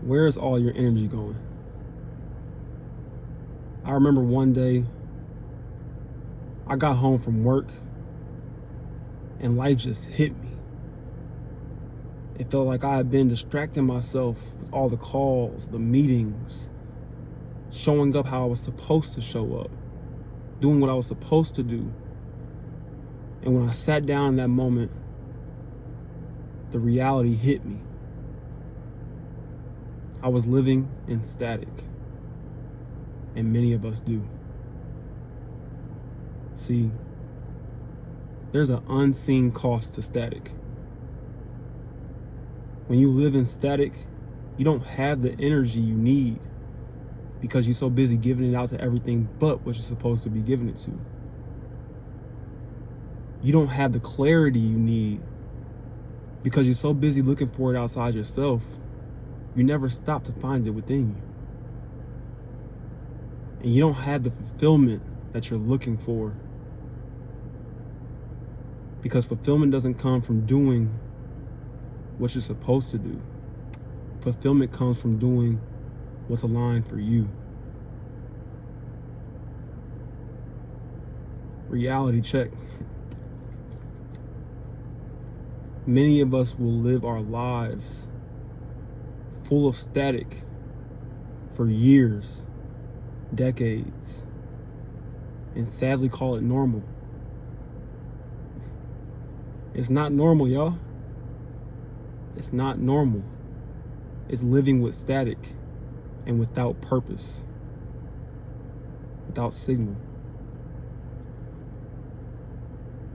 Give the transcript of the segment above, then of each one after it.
Where is all your energy going? I remember one day I got home from work and life just hit me. It felt like I had been distracting myself with all the calls, the meetings, showing up how I was supposed to show up, doing what I was supposed to do. And when I sat down in that moment, the reality hit me. I was living in static, and many of us do. See, there's an unseen cost to static. When you live in static, you don't have the energy you need because you're so busy giving it out to everything but what you're supposed to be giving it to. You don't have the clarity you need because you're so busy looking for it outside yourself. You never stop to find it within you. And you don't have the fulfillment that you're looking for because fulfillment doesn't come from doing what you're supposed to do. Fulfillment comes from doing what's aligned for you. Reality check. Many of us will live our lives full of static for years, decades, and sadly call it normal. It's not normal, y'all. It's not normal. It's living with static and without purpose, without signal.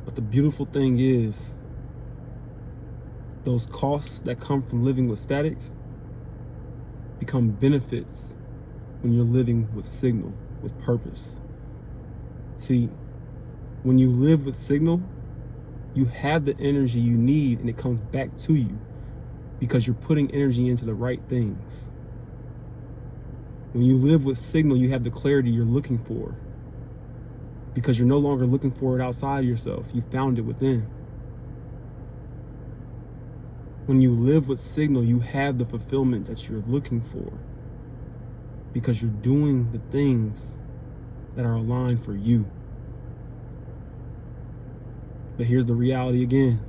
But the beautiful thing is, those costs that come from living with static become benefits when you're living with signal, with purpose. See, when you live with signal, you have the energy you need and it comes back to you because you're putting energy into the right things. When you live with signal, you have the clarity you're looking for because you're no longer looking for it outside yourself. You found it within. When you live with signal, you have the fulfillment that you're looking for because you're doing the things that are aligned for you. But here's the reality again.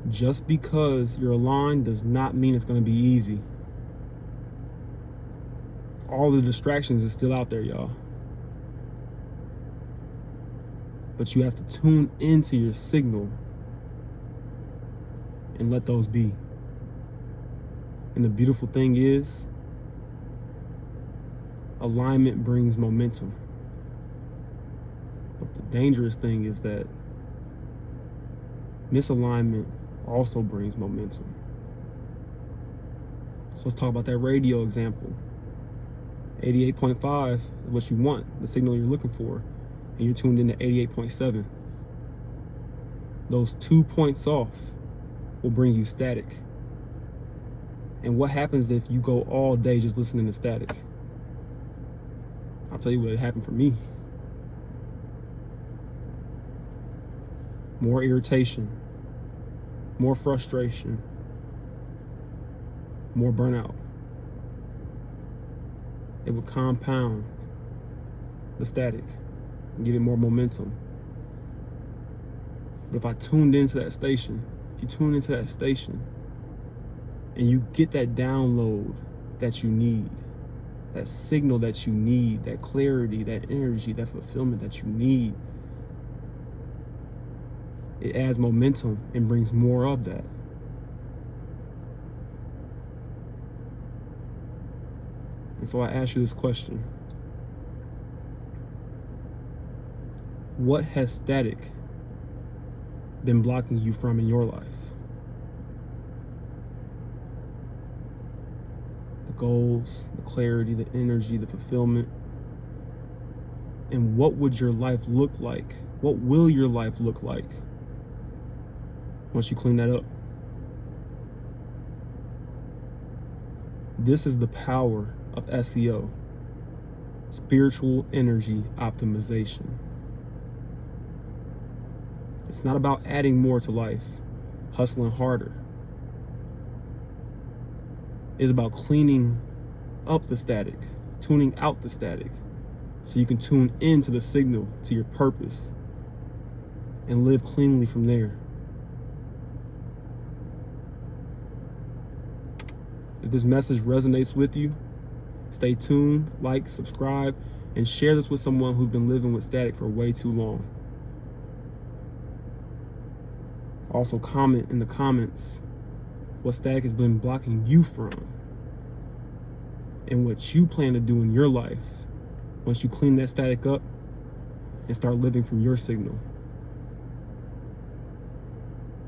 Just because you're aligned does not mean it's going to be easy. All the distractions are still out there, y'all. But you have to tune into your signal and let those be. And the beautiful thing is, alignment brings momentum. But the dangerous thing is that misalignment also brings momentum. So let's talk about that radio example. 88.5 is what you want, the signal you're looking for, and you're tuned into 88.7. Those 2 points off will bring you static. And what happens if you go all day just listening to static? I'll tell you what happened for me. More irritation, more frustration, more burnout. It would compound the static and give it more momentum. But if I tuned into that station, if you tune into that station and you get that download that you need, that signal that you need, that clarity, that energy, that fulfillment that you need, it adds momentum and brings more of that. And so I ask you this question. What has static been blocking you from in your life? The goals, the clarity, the energy, the fulfillment. And what would your life look like? What will your life look like once you clean that up? This is the power of SEO, spiritual energy optimization. It's not about adding more to life, hustling harder. is about cleaning up the static, tuning out the static, so you can tune into the signal, to your purpose, and live cleanly from there. If this message resonates with you, stay tuned, like, subscribe, and share this with someone who's been living with static for way too long. Also comment in the comments what static has been blocking you from, and what you plan to do in your life once you clean that static up and start living from your signal.